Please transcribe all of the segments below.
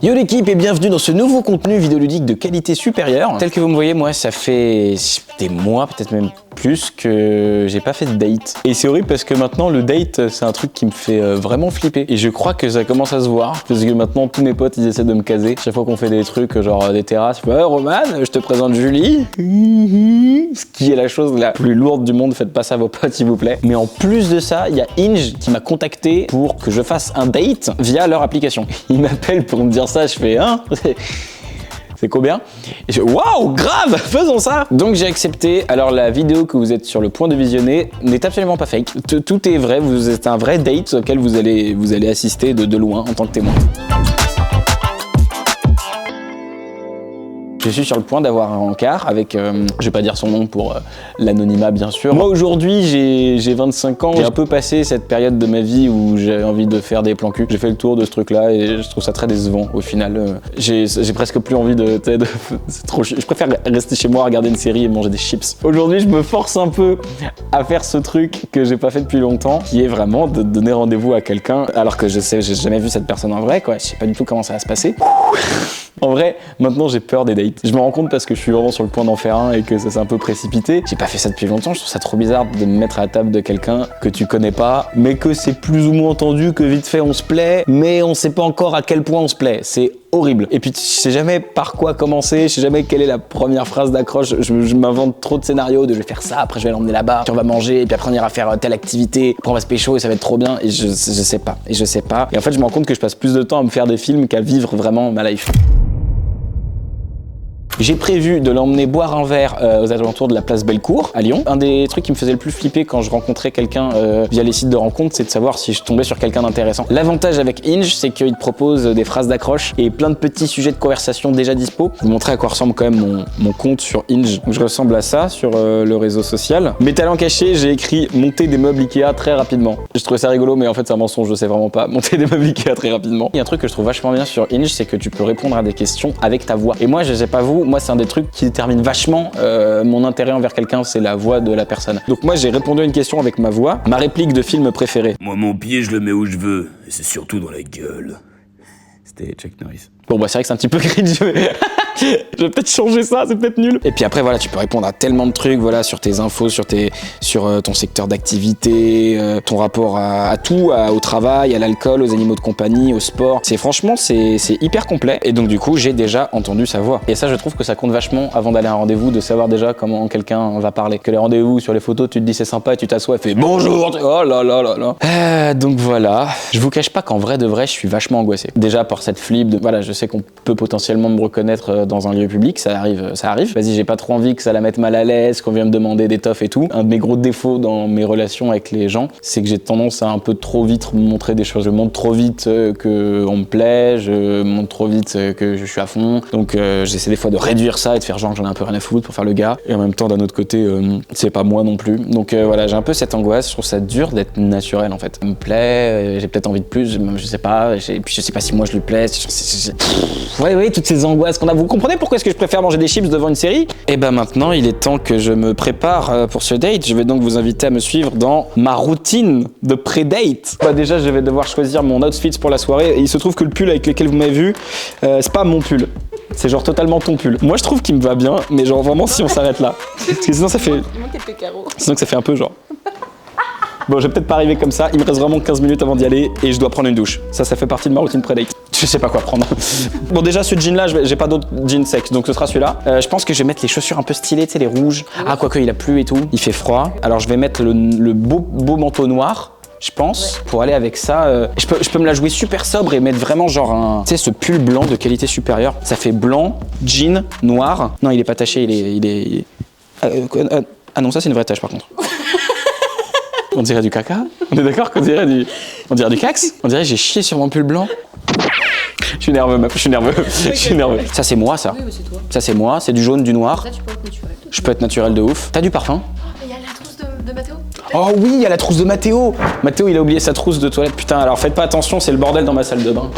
Yo l'équipe et bienvenue dans ce nouveau contenu vidéoludique de qualité supérieure. Tel que vous me voyez, moi ça fait des mois, peut-être même plus, que j'ai pas fait de date. Et c'est horrible parce que maintenant le date c'est un truc qui me fait vraiment flipper. Et je crois que ça commence à se voir parce que maintenant tous mes potes ils essaient de me caser. Chaque fois qu'on fait des trucs genre des terrasses, je fais Roman, je te présente Julie. Ce qui est la chose la plus lourde du monde, faites pas ça à vos potes s'il vous plaît. Mais en plus de ça, il y a Hinge qui m'a contacté pour que je fasse un date via leur application. Ils m'appellent pour me dire ça, je fais c'est combien? Et je fais waouh, grave, faisons ça. Donc j'ai accepté. Alors la vidéo que vous êtes sur le point de visionner n'est absolument pas fake. Tout est vrai, vous êtes un vrai date auquel vous allez assister de loin en tant que témoin. Je suis sur le point d'avoir un encart avec, je vais pas dire son nom pour l'anonymat bien sûr. Moi aujourd'hui j'ai 25 ans, j'ai un peu passé cette période de ma vie où j'ai envie de faire des plans cul. J'ai fait le tour de ce truc là et je trouve ça très décevant au final. J'ai presque plus envie c'est trop chiant. Je préfère rester chez moi, regarder une série et manger des chips. Aujourd'hui je me force un peu à faire ce truc que j'ai pas fait depuis longtemps, qui est vraiment de donner rendez-vous à quelqu'un alors que j'ai jamais vu cette personne en vrai quoi. Je sais pas du tout comment ça va se passer. En vrai, maintenant j'ai peur des dates. Je me rends compte parce que je suis vraiment sur le point d'en faire un et que ça s'est un peu précipité. J'ai pas fait ça depuis longtemps, je trouve ça trop bizarre de me mettre à la table de quelqu'un que tu connais pas, mais que c'est plus ou moins entendu que vite fait on se plaît, mais on sait pas encore à quel point on se plaît. C'est horrible. Et puis je sais jamais par quoi commencer, je sais jamais quelle est la première phrase d'accroche. Je m'invente trop de scénarios de je vais faire ça, après je vais l'emmener là-bas, puis on va manger, et puis après on ira faire telle activité, après on va se pécho et ça va être trop bien. Et je sais pas. Et en fait je me rends compte que je passe plus de temps à me faire des films qu'à vivre vraiment ma life. J'ai prévu de l'emmener boire un verre aux alentours de la place Bellecour à Lyon. Un des trucs qui me faisait le plus flipper quand je rencontrais quelqu'un via les sites de rencontres, c'est de savoir si je tombais sur quelqu'un d'intéressant. L'avantage avec Hinge, c'est qu'il te propose des phrases d'accroche et plein de petits sujets de conversation déjà dispo. Je vais vous montrer à quoi ressemble quand même mon compte sur Hinge. Donc je ressemble à ça sur le réseau social. Mes talents cachés, j'ai écrit monter des meubles Ikea très rapidement. Je trouvais ça rigolo, mais en fait c'est un mensonge, je sais vraiment pas. Monter des meubles Ikea très rapidement. Il y a un truc que je trouve vachement bien sur Hinge, c'est que tu peux répondre à des questions avec ta voix. Et moi, je sais pas vous, moi c'est un des trucs qui détermine vachement mon intérêt envers quelqu'un, c'est la voix de la personne. Donc moi j'ai répondu à une question avec ma voix, ma réplique de film préférée. Moi mon pied je le mets où je veux, et c'est surtout dans la gueule. C'était Chuck Norris. Bon bah c'est vrai que c'est un petit peu cringe, mais je vais peut-être changer ça, c'est peut-être nul. Et puis après voilà, tu peux répondre à tellement de trucs, voilà, sur tes infos, sur ton secteur d'activité, ton rapport à tout, au travail, à l'alcool, aux animaux de compagnie, au sport. Franchement c'est hyper complet. Et donc du coup j'ai déjà entendu sa voix. Et ça je trouve que ça compte vachement avant d'aller à un rendez-vous, de savoir déjà comment quelqu'un va parler. Que les rendez-vous sur les photos, tu te dis c'est sympa et tu t'assois et fais bonjour. Oh là là là là. Donc voilà, je vous cache pas qu'en vrai de vrai je suis vachement angoissé. Déjà par cette flip de voilà, je sais qu'on peut potentiellement me reconnaître dans un lieu public, ça arrive. Vas-y, j'ai pas trop envie que ça la mette mal à l'aise, qu'on vienne me demander d'étoffe et tout. Un de mes gros défauts dans mes relations avec les gens, c'est que j'ai tendance à un peu trop vite montrer des choses. Je montre trop vite que on me plaît, je montre trop vite que je suis à fond. Donc j'essaie des fois de réduire ça et de faire genre j'en ai un peu rien à foutre pour faire le gars. Et en même temps, d'un autre côté, c'est pas moi non plus. Donc voilà, j'ai un peu cette angoisse. Je trouve ça dur d'être naturel en fait. Ça me plaît, j'ai peut-être envie de plus, je sais pas. Et puis je sais pas si moi je lui plais. Ouais, toutes ces angoisses qu'on a. Vous comprenez pourquoi est-ce que je préfère manger des chips devant une série? Et ben maintenant, il est temps que je me prépare pour ce date. Je vais donc vous inviter à me suivre dans ma routine de pré-date. Bah déjà, je vais devoir choisir mon outfit pour la soirée. Et il se trouve que le pull avec lequel vous m'avez vu, c'est pas mon pull. C'est genre totalement ton pull. Moi, je trouve qu'il me va bien, mais genre vraiment si on s'arrête là. Parce que sinon, ça fait... Sinon que ça fait un peu genre... Bon, je vais peut-être pas arriver comme ça, il me reste vraiment 15 minutes avant d'y aller et je dois prendre une douche. Ça fait partie de ma routine pré-date. Je sais pas quoi prendre. Bon, déjà, ce jean-là, j'ai pas d'autres jeans secs, donc ce sera celui-là. Je pense que je vais mettre les chaussures un peu stylées, tu sais, les rouges. Ah, quoique, il a plu et tout. Il fait froid. Alors, je vais mettre le beau manteau noir, je pense, pour aller avec ça. Je peux me la jouer super sobre et mettre vraiment genre tu sais, ce pull blanc de qualité supérieure. Ça fait blanc, jean, noir. Non, il est pas taché, il est... Ah non, ça, c'est une vraie tache, par contre. On dirait du caca. On est d'accord qu'on dirait du cax. On dirait que j'ai chié sur mon pull blanc. Je suis nerveux, meuf. Je suis nerveux. Ça, c'est moi, ça. Oui, mais c'est toi. Ça, c'est moi. C'est du jaune, du noir. Ça, tu peux être naturel. Je peux être naturel de ouf. T'as du parfum? Il y a la trousse de Mathéo. Oh oui, il y a la trousse de Mathéo. Mathéo, il a oublié sa trousse de toilette. Putain, alors faites pas attention, c'est le bordel dans ma salle de bain.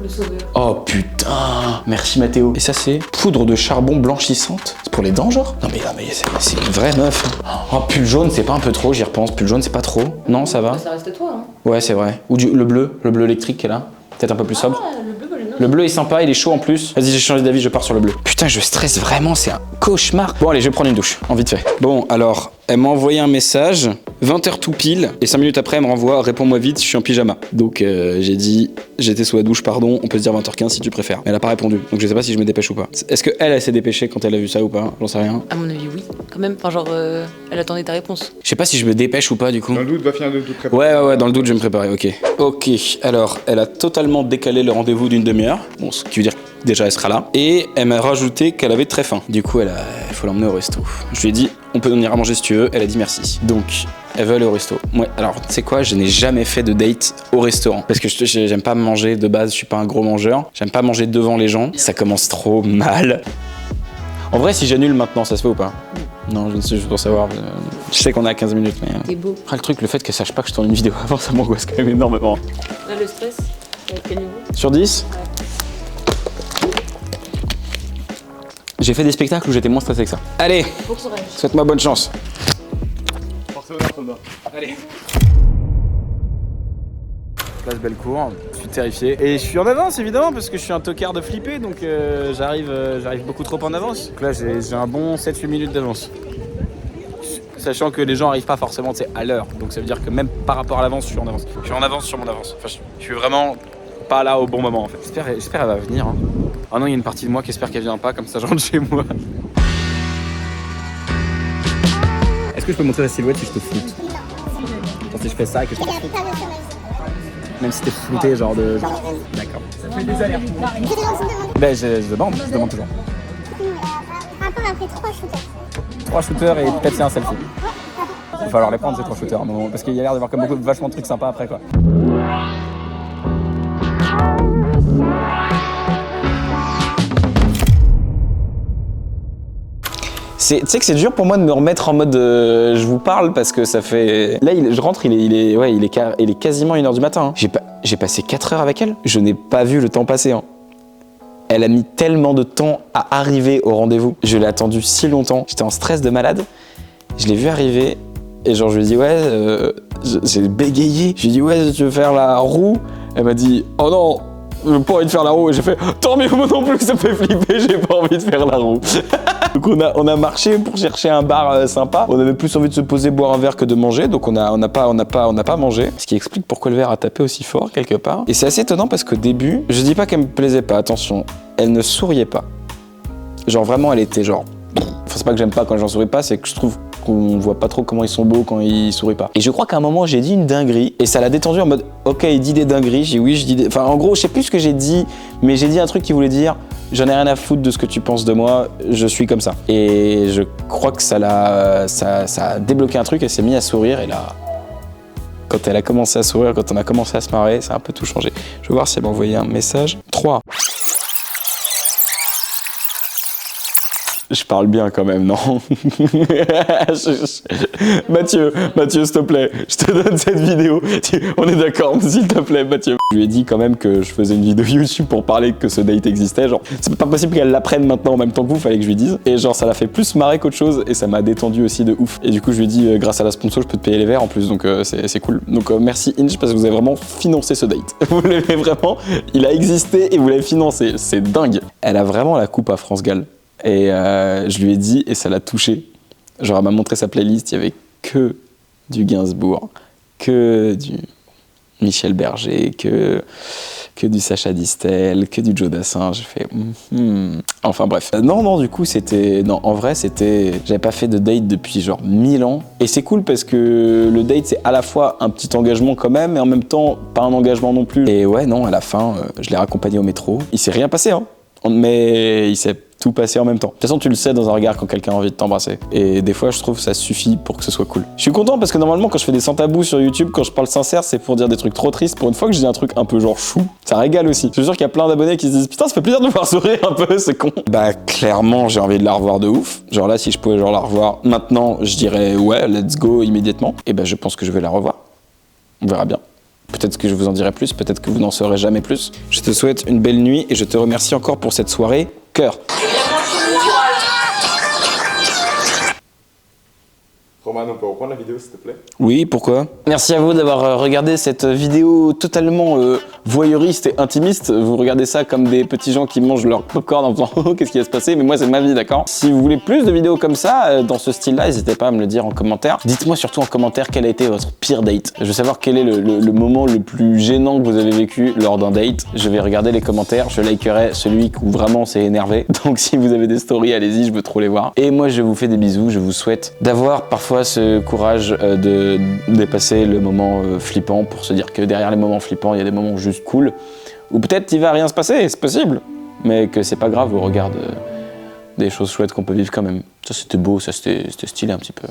Le sauveur. Oh putain, merci Mathéo. Et ça c'est poudre de charbon blanchissante. C'est pour les dents genre? Non mais c'est une vraie meuf. Oh pull jaune c'est pas un peu trop, j'y repense. Pull jaune c'est pas trop. Non ça va? Ça reste toi hein. Ouais c'est vrai. Ou le bleu électrique qui est là. Peut-être un peu plus sobre. Ah, le Le bleu est sympa, il est chaud en plus. Vas-y, j'ai changé d'avis, je pars sur le bleu. Putain, je stresse vraiment, c'est un cauchemar. Bon, allez, je vais prendre une douche, en vite fait. Bon, alors, elle m'a envoyé un message, 20h tout pile, et 5 minutes après, elle me renvoie, réponds-moi vite, je suis en pyjama. Donc, j'ai dit, j'étais sous la douche, pardon, on peut se dire 20h15 si tu préfères. Mais elle a pas répondu, donc je sais pas si je me dépêche ou pas. Est-ce que elle s'est dépêchée quand elle a vu ça ou pas? J'en sais rien. À mon avis, oui. Quand même, enfin, genre, elle attendait ta réponse. Je sais pas si je me dépêche ou pas, du coup. Dans le doute, va finir de tout préparer. Ouais, dans le doute, je vais me préparer, ok. Ok, alors, elle a totalement décalé le rendez-vous d'une demi-heure. Bon, ce qui veut dire que déjà, elle sera là. Et elle m'a rajouté qu'elle avait très faim. Du coup, il faut l'emmener au resto. Je lui ai dit, on peut venir à manger si tu veux. Elle a dit merci. Donc, elle veut aller au resto. Ouais, alors, tu sais quoi, je n'ai jamais fait de date au restaurant. Parce que j'aime pas manger de base, je suis pas un gros mangeur. J'aime pas manger devant les gens. Ça commence trop mal. En vrai, si j'annule maintenant, ça se fait ou pas? Non, je ne sais, juste pour savoir. Je sais qu'on est à 15 minutes, mais. T'es beau. Après, le truc, le fait qu'elle sache pas que je tourne une vidéo avant, ça m'angoisse quand même énormément. Là, le stress, à quel niveau? Sur 10? J'ai fait des spectacles où j'étais moins stressé que ça. Allez, Pour son rêve. souhaite-moi bonne chance. Forcément, soldat. Allez. Place Bellecour, je suis terrifié. Et je suis en avance évidemment parce que je suis un tocard de flippé, donc j'arrive beaucoup trop en avance. Donc là j'ai un bon 7-8 minutes d'avance. Sachant que les gens arrivent pas forcément à l'heure, donc ça veut dire que même par rapport à l'avance, je suis en avance. Je suis en avance sur mon avance. Enfin, je suis vraiment pas là au bon moment en fait. J'espère qu'elle va venir. Hein. Ah non, il y a une partie de moi qui espère qu'elle vient pas, comme ça je rentre chez moi. Est-ce que je peux montrer la silhouette si je te floute? Genre si je fais ça et que je te floute. Même si t'es flouté, genre de. D'accord. Ça fait des allers-retours. Ben, je demande toujours. Par rapport après 3 shooters. 3 shooters et peut-être c'est un selfie. Il va falloir les prendre ces 3 shooters, parce qu'il y a l'air d'avoir comme vachement de trucs sympas après quoi. Tu sais que c'est dur pour moi de me remettre en mode je vous parle parce que ça fait. Là, je rentre, il est quasiment 1h du matin. Hein. J'ai passé 4 heures avec elle. Je n'ai pas vu le temps passer. Hein. Elle a mis tellement de temps à arriver au rendez-vous. Je l'ai attendu si longtemps. J'étais en stress de malade. Je l'ai vu arriver et genre je lui ai dit ouais, j'ai bégayé. Je lui ai dit ouais, tu veux faire la roue? Elle m'a dit oh non, j'ai pas envie de faire la roue. Et j'ai fait tant mieux, moi non plus, ça me fait flipper, j'ai pas envie de faire la roue. Donc on a marché pour chercher un bar sympa. On avait plus envie de se poser, boire un verre que de manger, donc on n'a pas mangé. Ce qui explique pourquoi le verre a tapé aussi fort quelque part. Et c'est assez étonnant parce qu'au début, je dis pas qu'elle me plaisait pas, attention, elle ne souriait pas. Genre vraiment, elle était genre. Enfin, c'est pas que j'aime pas quand j'en souris pas, c'est que je trouve qu'on voit pas trop comment ils sont beaux quand ils sourient pas. Et je crois qu'à un moment j'ai dit une dinguerie et ça l'a détendu en mode ok, il dit des dingueries, j'ai dit oui, je dis des. Enfin en gros, je sais plus ce que j'ai dit, mais j'ai dit un truc qui voulait dire j'en ai rien à foutre de ce que tu penses de moi, je suis comme ça. Et je crois que ça a débloqué un truc, elle s'est mise à sourire et là, quand elle a commencé à sourire, quand on a commencé à se marrer, ça a un peu tout changé. Je vais voir si elle m'a envoyé un message. 3. Je parle bien quand même, non? Mathieu, s'il te plaît, je te donne cette vidéo. On est d'accord, s'il te plaît, Mathieu. Je lui ai dit quand même que je faisais une vidéo YouTube pour parler que ce date existait. Genre, c'est pas possible qu'elle l'apprenne maintenant en même temps que vous, fallait que je lui dise. Et genre, ça l'a fait plus marrer qu'autre chose et ça m'a détendu aussi de ouf. Et du coup, je lui ai dit, grâce à la sponsor, je peux te payer les verres en plus, donc c'est cool. Donc merci Inch parce que vous avez vraiment financé ce date. Vous l'avez vraiment, il a existé et vous l'avez financé. C'est dingue. Elle a vraiment la coupe à France Gall. Et je lui ai dit, et ça l'a touché. Genre, elle m'a montré sa playlist, il y avait que du Gainsbourg, que du Michel Berger, que du Sacha Distel, que du Joe Dassin. J'ai fait Enfin bref. Non, du coup, en vrai, j'avais pas fait de date depuis genre 1000 ans. Et c'est cool parce que le date, c'est à la fois un petit engagement quand même, et en même temps, pas un engagement non plus. Et ouais, non, à la fin, je l'ai raccompagné au métro. Il s'est rien passé, hein. Mais il s'est tout passé en même temps. De toute façon, tu le sais dans un regard quand quelqu'un a envie de t'embrasser. Et des fois, je trouve que ça suffit pour que ce soit cool. Je suis content parce que normalement, quand je fais des sans tabous sur YouTube, quand je parle sincère, c'est pour dire des trucs trop tristes. Pour une fois que je dis un truc un peu genre chou, ça régale aussi. Je suis sûr qu'il y a plein d'abonnés qui se disent putain, ça fait plaisir de me voir sourire un peu, c'est con. Bah, clairement, j'ai envie de la revoir de ouf. Genre là, si je pouvais genre la revoir maintenant, je dirais ouais, let's go immédiatement. Et bah, je pense que je vais la revoir. On verra bien. Peut-être que je vous en dirai plus, peut-être que vous n'en saurez jamais plus. Je te souhaite une belle nuit et je te remercie encore pour cette soirée. Cœur. Roman, on peut reprendre la vidéo s'il te plaît? Oui, pourquoi? Merci à vous d'avoir regardé cette vidéo totalement voyeuriste et intimiste. Vous regardez ça comme des petits gens qui mangent leur popcorn en faisant oh, qu'est-ce qui va se passer? Mais moi, c'est ma vie, d'accord? Si vous voulez plus de vidéos comme ça, dans ce style-là, n'hésitez pas à me le dire en commentaire. Dites-moi surtout en commentaire quel a été votre pire date. Je veux savoir quel est le moment le plus gênant que vous avez vécu lors d'un date. Je vais regarder les commentaires, je likerai celui où vraiment c'est énervé. Donc si vous avez des stories, allez-y, je veux trop les voir. Et moi, je vous fais des bisous, je vous souhaite d'avoir parfois ce courage de dépasser le moment flippant pour se dire que derrière les moments flippants, il y a des moments juste cool. Ou peut-être il va rien se passer, c'est possible. Mais que c'est pas grave au regard des choses chouettes qu'on peut vivre quand même. Ça c'était beau, ça c'était stylé un petit peu.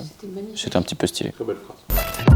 C'était un petit peu stylé. Très belle phrase.